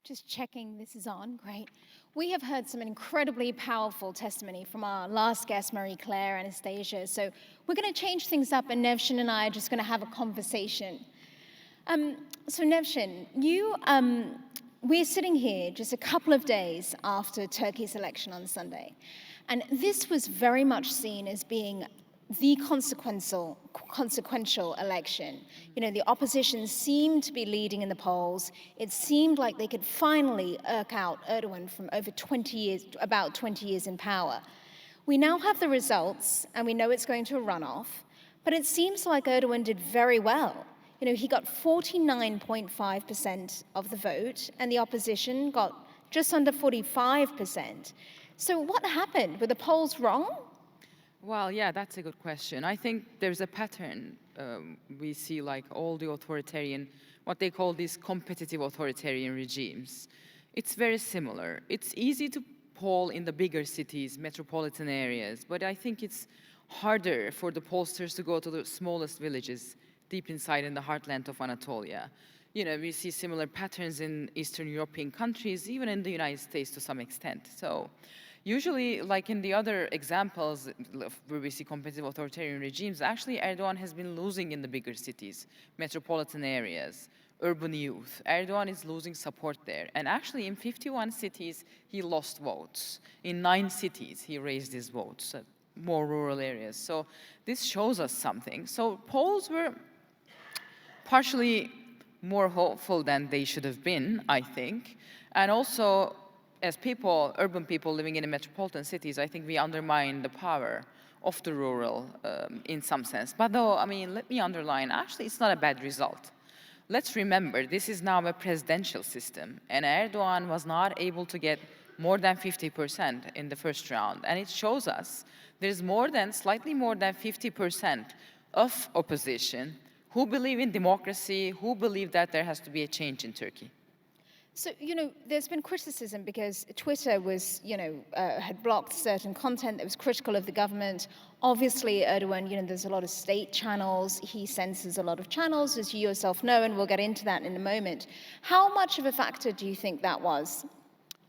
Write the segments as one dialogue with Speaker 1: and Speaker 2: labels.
Speaker 1: Just checking this is on, great. We have heard some incredibly powerful testimony from our last guest, Marie-Claire, Anastasia. So we're going to change things up, and Nevşin and I are just going to have a conversation. So Nevşin, we're sitting here just a couple of days after Turkey's election on Sunday. And this was very much seen as being the consequential election. You know, the opposition seemed to be leading in the polls. It seemed like they could finally irk out Erdogan from over 20 years, about 20 years in power. We now have the results, and we know it's going to a runoff, but it seems like Erdogan did very well. You know, he got 49.5% of the vote, and the opposition got just under 45%. So what happened? Were the polls wrong?
Speaker 2: Well, yeah, that's a good question. I think there's a pattern. We see like all the authoritarian, what they call these competitive authoritarian regimes. It's very similar. It's easy to poll in the bigger cities, metropolitan areas, but I think it's harder for the pollsters to go to the smallest villages deep inside in the heartland of Anatolia. You know, we see similar patterns in Eastern European countries, even in the United States to some extent. So usually, like in the other examples where we see competitive authoritarian regimes, actually Erdogan has been losing in the bigger cities, metropolitan areas, urban youth. Erdogan is losing support there. And actually in 51 cities, he lost votes. In 9 cities, he raised his votes, more rural areas. So this shows us something. So polls were partially more hopeful than they should have been, I think. And also, as people, urban people living in metropolitan cities, I think we undermine the power of the rural in some sense. But though, I mean, let me underline, actually it's not a bad result. Let's remember, this is now a presidential system, and Erdogan was not able to get more than 50% in the first round. And it shows us there's slightly more than 50% of opposition who believe in democracy, who believe that there has to be a change in Turkey.
Speaker 1: So, you know, there's been criticism because Twitter was, had blocked certain content that was critical of the government. Obviously, Erdogan, there's a lot of state channels. He censors a lot of channels, as you yourself know, and we'll get into that in a moment. How much of a factor do you think that was?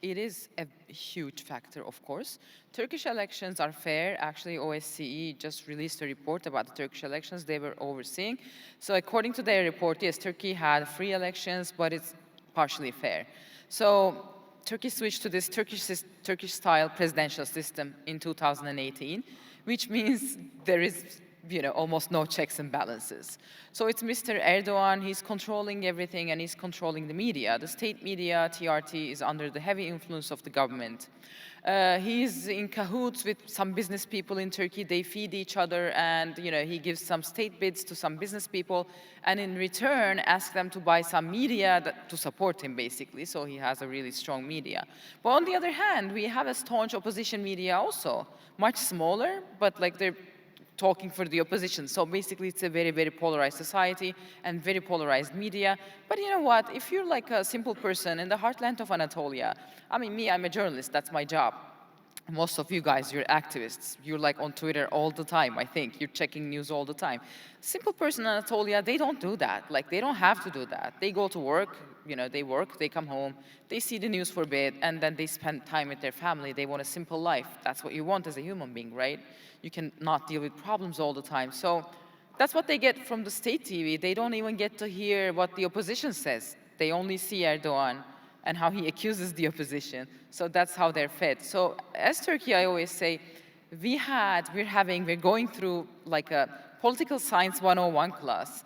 Speaker 2: It is a huge factor, of course. Turkish elections are fair. Actually, OSCE just released a report about the Turkish elections they were overseeing. So according to their report, yes, Turkey had free elections, but it's partially fair. So Turkey switched to this Turkish-style presidential system in 2018, which means there is almost no checks and balances. So it's Mr. Erdogan, he's controlling everything and he's controlling the media. The state media, TRT, is under the heavy influence of the government. He's in cahoots with some business people in Turkey. They feed each other and he gives some state bids to some business people and in return asks them to buy some media to support him basically. So he has a really strong media. But on the other hand, we have a staunch opposition media also, much smaller, but like they're talking for the opposition. So basically it's a very, very polarized society and very polarized media. But you know what, if you're like a simple person in the heartland of Anatolia, I mean me, I'm a journalist, that's my job. Most of you guys, you're activists. You're like on Twitter all the time, I think. You're checking news all the time. Simple person in Anatolia, they don't do that. Like they don't have to do that. They go to work, they work, they come home, they see the news for a bit, and then they spend time with their family. They want a simple life. That's what you want as a human being, right? You can not deal with problems all the time. So that's what they get from the state TV. They don't even get to hear what the opposition says. They only see Erdogan and how he accuses the opposition. So that's how they're fed. So as Turkey, I always say, we're going through like a political science 101 class,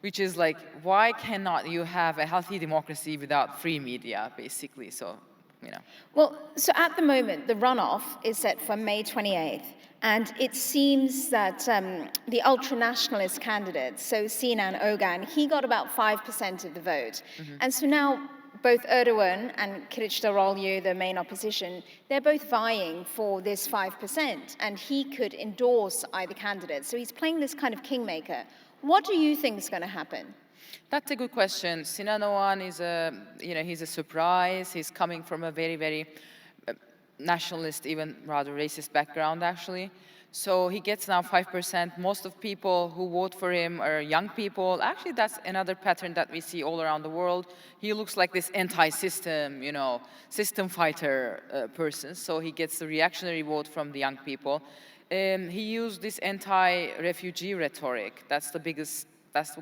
Speaker 2: which is like, why cannot you have a healthy democracy without free media, basically? So,
Speaker 1: Well, so at the moment, the runoff is set for May 28th. And it seems that the ultra-nationalist candidate, so Sinan Ogan, he got about 5% of the vote. Mm-hmm. And so now both Erdogan and Kılıçdaroğlu, the main opposition, they're both vying for this 5%, and he could endorse either candidate. So he's playing this kind of kingmaker. What do you think is going to happen?
Speaker 2: That's a good question. Sinan Oğan is he's a surprise. He's coming from a very, very nationalist, even rather racist background, actually. So he gets now 5%. Most of people who vote for him are young people. Actually, that's another pattern that we see all around the world. He looks like this anti-system, system fighter person. So he gets the reactionary vote from the young people. He used this anti-refugee rhetoric. That's going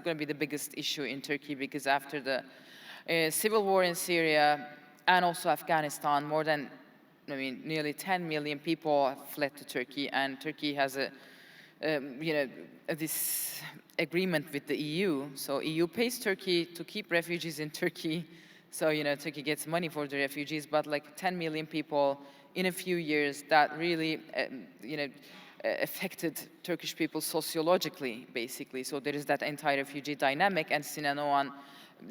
Speaker 2: to be the biggest issue in Turkey, because after the civil war in Syria and also Afghanistan, nearly 10 million people have fled to Turkey, and Turkey has this agreement with the EU. So EU pays Turkey to keep refugees in Turkey. So, Turkey gets money for the refugees, but like 10 million people in a few years, that really, affected Turkish people sociologically, basically. So there is that anti-refugee dynamic, and CNN Oğan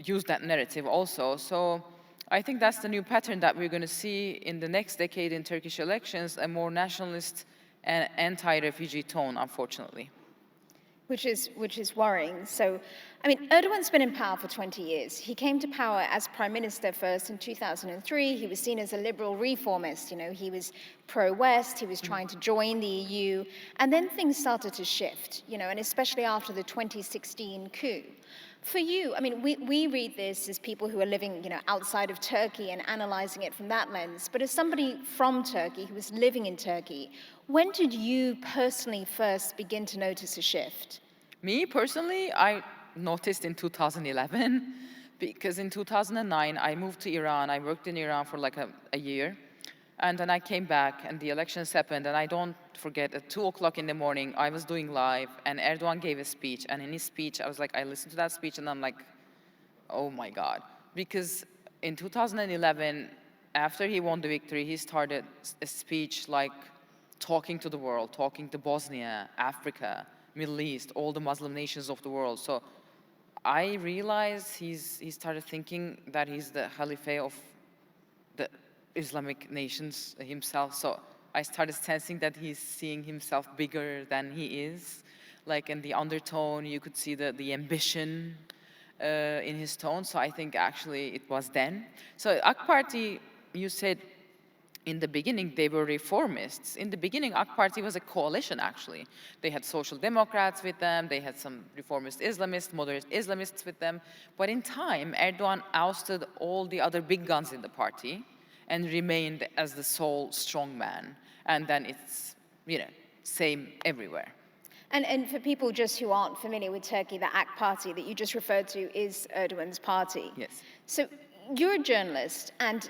Speaker 2: used that narrative also. So I think that's the new pattern that we're going to see in the next decade in Turkish elections, a more nationalist and anti-refugee tone, unfortunately.
Speaker 1: Which is worrying. So, Erdogan's been in power for 20 years. He came to power as prime minister first in 2003. He was seen as a liberal reformist. He was pro-West. He was trying to join the EU. And then things started to shift, and especially after the 2016 coup. For you, we read this as people who are living, outside of Turkey and analyzing it from that lens. But as somebody from Turkey who was living in Turkey, when did you personally first begin to notice a shift?
Speaker 2: Me personally, I noticed in 2011, because in 2009 I moved to Iran. I worked in Iran for like a year. And then I came back and the elections happened, and I don't forget, at 2 o'clock in the morning, I was doing live and Erdogan gave a speech. And in his speech, I listened to that speech and I'm like, oh my God. Because in 2011, after he won the victory, he started a speech like talking to the world, talking to Bosnia, Africa, Middle East, all the Muslim nations of the world. So I realized he started thinking that he's the Khalifa of the Islamic nations himself. So I started sensing that he's seeing himself bigger than he is. Like in the undertone, you could see the ambition in his tone. So I think actually it was then. So AK Party, you said in the beginning they were reformists. In the beginning, AK Party was a coalition, actually. They had social democrats with them. They had some reformist Islamists, moderate Islamists with them. But in time, Erdogan ousted all the other big guns in the party and remained as the sole strong man. And then it's, same everywhere.
Speaker 1: And for people just who aren't familiar with Turkey, the AK Party that you just referred to is Erdogan's party.
Speaker 2: Yes.
Speaker 1: So you're a journalist, and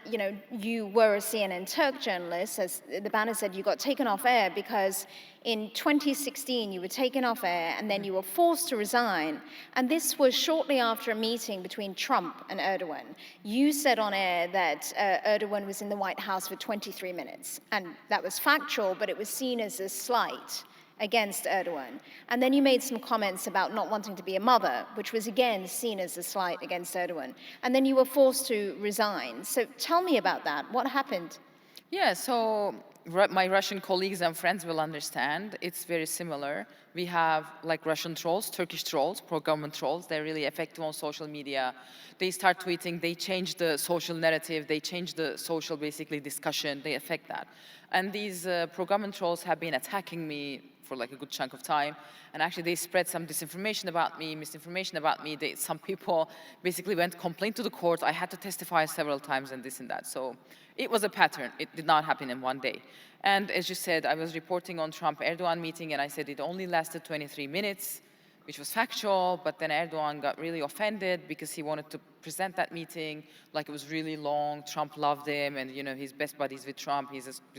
Speaker 1: you were a CNN Turk journalist. As the banner said, you got taken off air because in 2016 you were taken off air and then you were forced to resign. And this was shortly after a meeting between Trump and Erdogan. You said on air that Erdogan was in the White House for 23 minutes. And that was factual, but it was seen as a slight against Erdogan. And then you made some comments about not wanting to be a mother, which was again seen as a slight against Erdogan. And then you were forced to resign. So tell me about that. What happened?
Speaker 2: Yeah, so my Russian colleagues and friends will understand. It's very similar. We have like Russian trolls, Turkish trolls, pro-government trolls. They're really effective on social media. They start tweeting, they change the social narrative, they change the social, basically, discussion, they affect that. And these pro-government trolls have been attacking me for like a good chunk of time. And actually they spread some disinformation about me, misinformation about me. Some people basically went complaint to the court. I had to testify several times and this and that. So it was a pattern. It did not happen in one day. And as you said, I was reporting on Trump-Erdogan meeting and I said it only lasted 23 minutes, which was factual, but then Erdogan got really offended because he wanted to present that meeting like it was really long. Trump loved him and he's best buddies with Trump.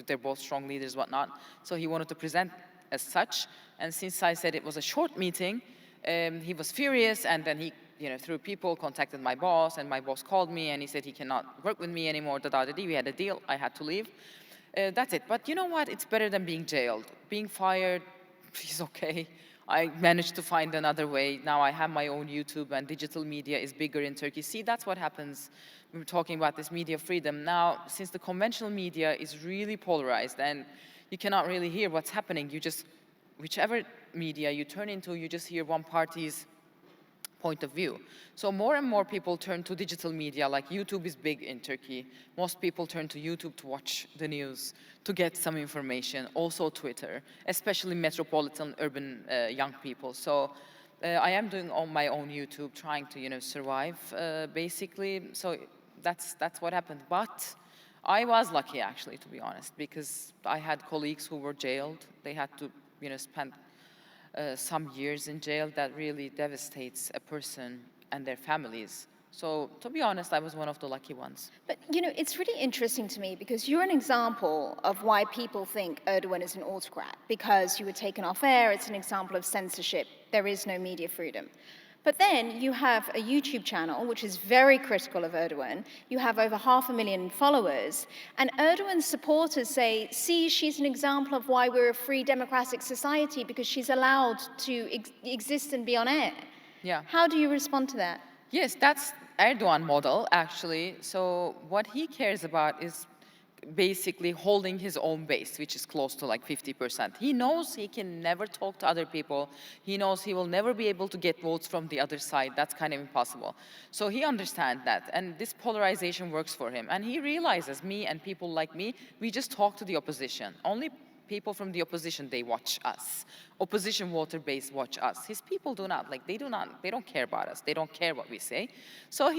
Speaker 2: They're both strong leaders, whatnot. So he wanted to present as such. And since I said it was a short meeting, he was furious, and then he, through people, contacted my boss, and my boss called me, and he said he cannot work with me anymore. We had a deal. I had to leave. That's it. But you know what? It's better than being jailed. Being fired is okay. I managed to find another way. Now I have my own YouTube, and digital media is bigger in Turkey. See, that's what happens. We were talking about this media freedom. Now, since the conventional media is really polarized, and you cannot really hear what's happening. Whichever media you turn into, you just hear one party's point of view. So more and more people turn to digital media, like YouTube is big in Turkey. Most people turn to YouTube to watch the news, to get some information, also Twitter, especially metropolitan urban young people. So I am doing on my own YouTube, trying to, survive, basically. So that's what happened. But I was lucky, actually, to be honest, because I had colleagues who were jailed. They had to, spend some years in jail. That really devastates a person and their families. So to be honest, I was one of the lucky ones.
Speaker 1: But it's really interesting to me because you're an example of why people think Erdogan is an autocrat, because you were taken off air. It's an example of censorship. There is no media freedom. But then you have a YouTube channel which is very critical of Erdogan. You have over 500,000 followers. And Erdogan's supporters say, see, she's an example of why we're a free democratic society because she's allowed to exist and be on air.
Speaker 2: Yeah.
Speaker 1: How do you respond to that?
Speaker 2: Yes, that's Erdogan model, actually. So what he cares about is basically holding his own base, which is close to like 50%. He knows he can never talk to other people. He knows he will never be able to get votes from the other side. That's kind of impossible. So he understands that, and this polarization works for him. And he realizes me and people like me, we just talk to the opposition. Only people from the opposition, they watch us. Opposition voter base watch us. His people do not, they don't care about us. They don't care what we say. So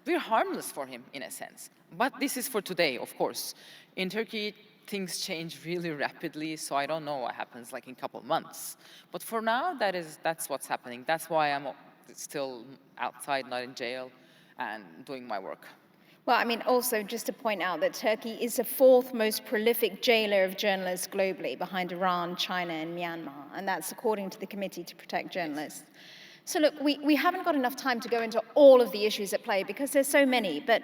Speaker 2: we're harmless for him in a sense. But this is for today, of course. In Turkey, things change really rapidly, so I don't know what happens in a couple of months. But for now, that's what's happening. That's why I'm still outside, not in jail, and doing my work.
Speaker 1: Well, also just to point out that Turkey is the fourth most prolific jailer of journalists globally, behind Iran, China, and Myanmar. And that's according to the Committee to Protect Journalists. So look, we haven't got enough time to go into all of the issues at play because there's so many, but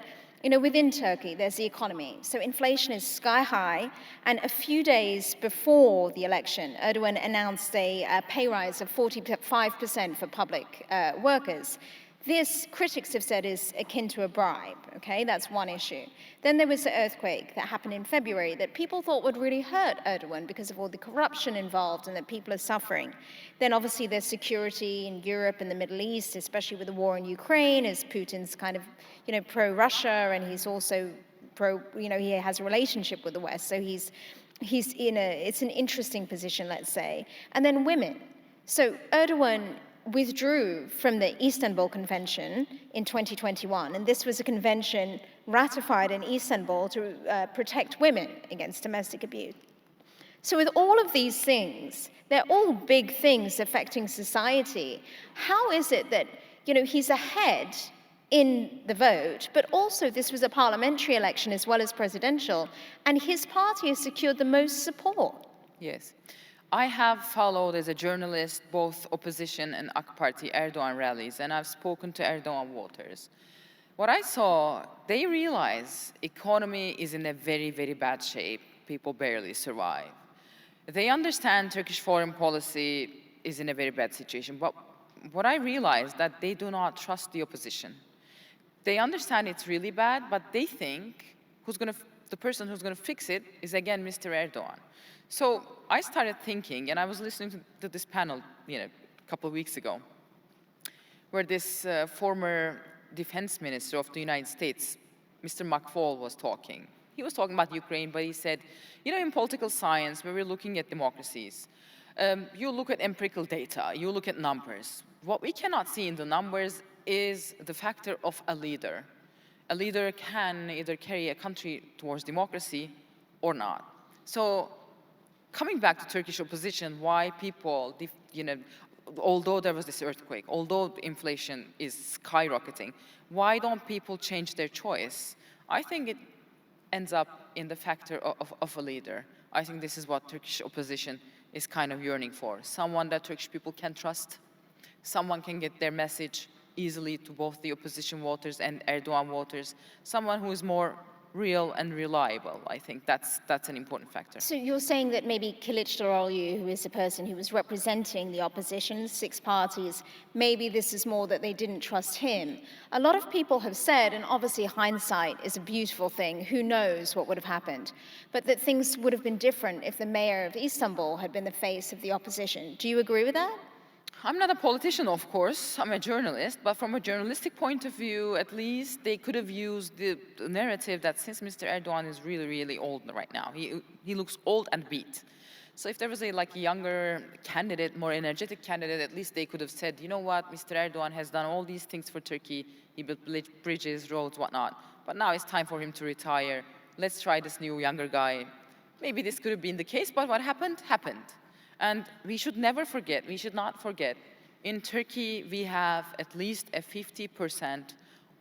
Speaker 1: within Turkey, there's the economy. So inflation is sky high, and a few days before the election, Erdogan announced a pay rise of 45% for public workers. This, critics have said, is akin to a bribe, okay? That's one issue. Then there was the earthquake that happened in February that people thought would really hurt Erdogan because of all the corruption involved and that people are suffering. Then obviously there's security in Europe and the Middle East, especially with the war in Ukraine, as Putin's kind of, pro-Russia, and he's also he has a relationship with the West, so it's an interesting position, let's say. And then women. So Erdogan withdrew from the Istanbul Convention in 2021, and this was a convention ratified in Istanbul to protect women against domestic abuse. So with all of these things, they're all big things affecting society. How is it that, he's ahead in the vote, but also this was a parliamentary election as well as presidential, and his party has secured the most support?
Speaker 2: Yes. I have followed as a journalist both opposition and AK Party Erdogan rallies, and I've spoken to Erdogan voters. What I saw, they realize economy is in a very, very bad shape. People barely survive. They understand Turkish foreign policy is in a very bad situation, but what I realized that they do not trust the opposition. They understand it's really bad, but they think the person who's going to fix it is again Mr. Erdogan. So I started thinking, and I was listening to this panel, a couple of weeks ago, where this former defense minister of the United States, Mr. McFaul, was talking. He was talking about Ukraine, but he said, in political science, where we're looking at democracies, you look at empirical data, you look at numbers. What we cannot see in the numbers is the factor of a leader. A leader can either carry a country towards democracy or not. So coming back to Turkish opposition, why people, although there was this earthquake, although inflation is skyrocketing, why don't people change their choice? I think it ends up in the factor of a leader. I think this is what Turkish opposition is kind of yearning for. Someone that Turkish people can trust, someone can get their message easily to both the opposition voters and Erdogan voters, someone who is more real and reliable. I think that's an important factor.
Speaker 1: So you're saying that maybe Kılıçdaroğlu, who is the person who was representing the opposition, 6 parties, maybe this is more that they didn't trust him. A lot of people have said, and obviously hindsight is a beautiful thing, who knows what would have happened, but that things would have been different if the mayor of Istanbul had been the face of the opposition. Do you agree with that?
Speaker 2: I'm not a politician, of course. I'm a journalist. But from a journalistic point of view, at least they could have used the narrative that since Mr. Erdogan is really, really old right now, he looks old and beat. So if there was a younger candidate, more energetic candidate, at least they could have said, you know what, Mr. Erdogan has done all these things for Turkey. He built bridges, roads, whatnot. But now it's time for him to retire. Let's try this new younger guy. Maybe this could have been the case, but what happened, happened. And we should never forget, we should not forget, in Turkey we have at least a 50%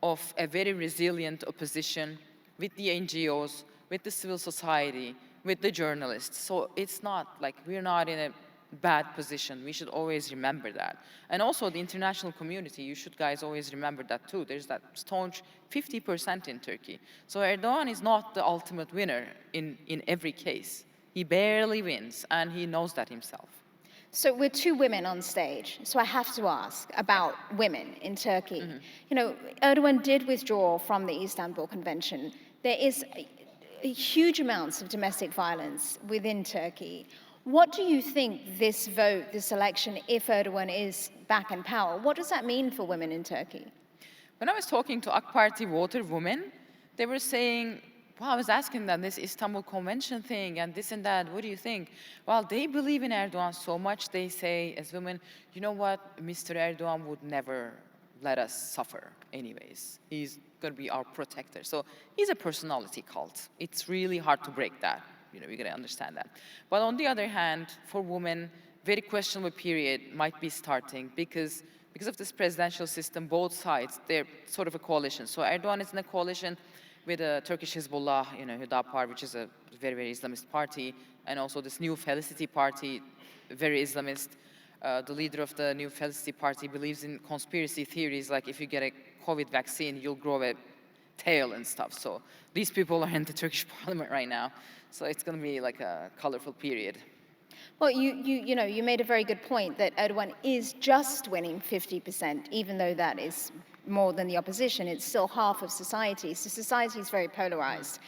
Speaker 2: of a very resilient opposition with the NGOs, with the civil society, with the journalists. So it's not like we're not in a bad position. We should always remember that. And also the international community, you should guys always remember that too. There's that staunch 50% in Turkey. So Erdogan is not the ultimate winner in every case. He barely wins, and he knows that himself.
Speaker 1: So we're two women on stage, so I have to ask about women in Turkey. You know, Erdogan did withdraw from the Istanbul Convention. There is huge amounts of domestic violence within Turkey. What do you think this vote, this election, if Erdogan is back in power, what does that mean for women in Turkey?
Speaker 2: When I was talking to AK Party voter women, they were saying, well, I was asking them this Istanbul Convention thing and this and that, what do you think? Well, they believe in Erdogan so much, they say as women, you know what, Mr. Erdogan would never let us suffer anyways. He's going to be our protector. So he's a personality cult. It's really hard to break that. You know, we got to understand that. But on the other hand, for women, very questionable period might be starting because of this presidential system, both sides, they're sort of a coalition. So Erdogan is in a coalition with a Turkish Hezbollah, you know, Hüdapar, which is a very, very Islamist party, and also this New Felicity Party, very Islamist. The leader of the New Felicity Party believes in conspiracy theories, like if you get a COVID vaccine, you'll grow a tail and stuff. So these people are in the Turkish parliament right now. So it's going to be like a colorful period.
Speaker 1: Well, you made a very good point that Erdogan is just winning 50%, even though that is more than the opposition. It's still half of society. So society is very polarized.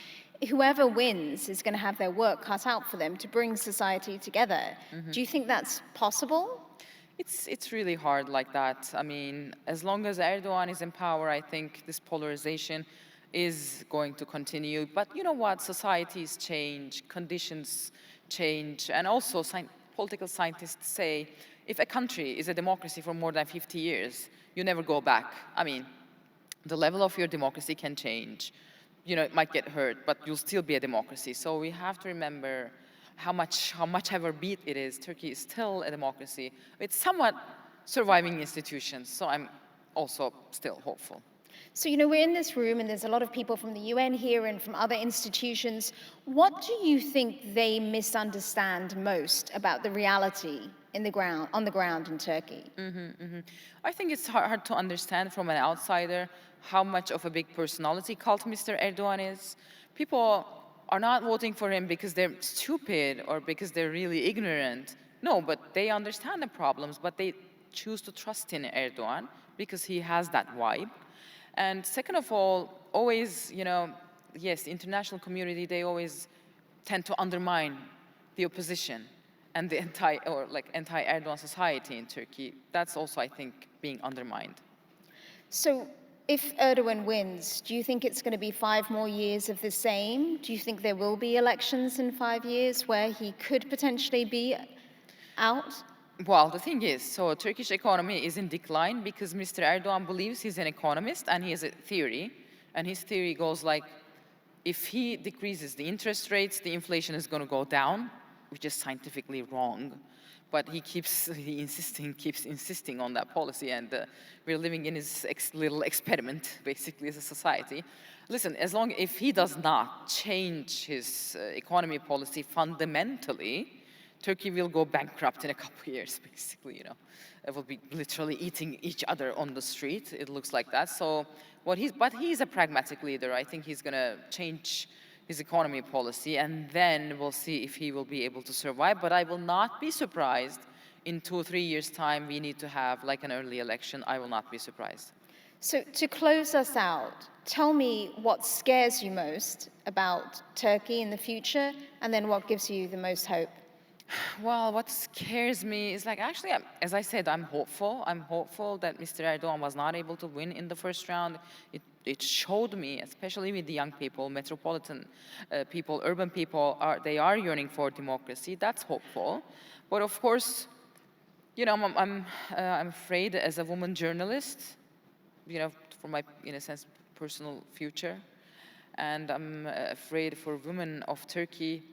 Speaker 1: Whoever wins is going to have their work cut out for them to bring society together. Do you think that's possible?
Speaker 2: It's really hard like that. I mean, as long as Erdogan is in power, I think this polarization is going to continue. But you know what? Societies change, conditions change, and also political scientists say if a country is a democracy for more than 50 years, you never go back. I mean, the level of your democracy can change. You know, it might get hurt, but you'll still be a democracy. So we have to remember how much ever beat it is, Turkey is still a democracy. It's somewhat surviving institutions, so I'm also still hopeful.
Speaker 1: So, you know, we're in this room and there's a lot of people from the UN here and from other institutions. What do you think they misunderstand most about the reality on the ground in Turkey?
Speaker 2: I think it's hard to understand from an outsider how much of a big personality cult Mr. Erdogan is. People are not voting for him because they're stupid or because they're really ignorant. No, but they understand the problems, but they choose to trust in Erdogan because he has that vibe. And second of all, always, you know, yes, the international community, they always tend to undermine the opposition and the anti-Erdogan society in Turkey. That's also, I think, being undermined.
Speaker 1: So if Erdogan wins, do you think it's going to be 5 more years of the same? Do you think there will be elections in 5 years where he could potentially be out?
Speaker 2: Well, the thing is, so Turkish economy is in decline because Mr. Erdogan believes he's an economist and he has a theory. And his theory goes like, if he decreases the interest rates, the inflation is going to go down, which is scientifically wrong. But he keeps insisting on that policy, and we're living in his little experiment, basically, as a society. Listen, if he does not change his economy policy fundamentally, Turkey will go bankrupt in a couple of years, basically, you know. It will be literally eating each other on the street. It looks like that. So, but he's a pragmatic leader. I think he's going to change his economy policy, and then we'll see if he will be able to survive. But I will not be surprised in 2 or 3 years' time we need to have like an early election. I will not be surprised.
Speaker 1: So to close us out, tell me what scares you most about Turkey in the future, and then what gives you the most hope.
Speaker 2: Well, what scares me is like actually, as I said, I'm hopeful. I'm hopeful that Mr. Erdogan was not able to win in the first round. It showed me, especially with the young people, metropolitan people, urban people, they are yearning for democracy. That's hopeful. But of course, you know, I'm afraid as a woman journalist, you know, for my, in a sense, personal future. And I'm afraid for women of Turkey.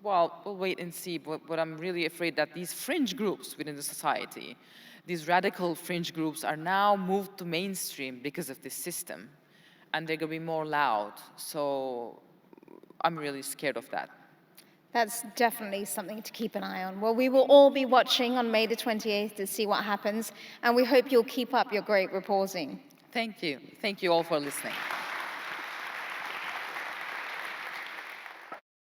Speaker 2: Well, we'll wait and see, but I'm really afraid that these fringe groups within the society, these radical fringe groups are now moved to mainstream because of this system, and they're gonna be more loud. So I'm really scared of that.
Speaker 1: That's definitely something to keep an eye on. Well, we will all be watching on May the 28th to see what happens, and we hope you'll keep up your great reporting.
Speaker 2: Thank you. Thank you all for listening.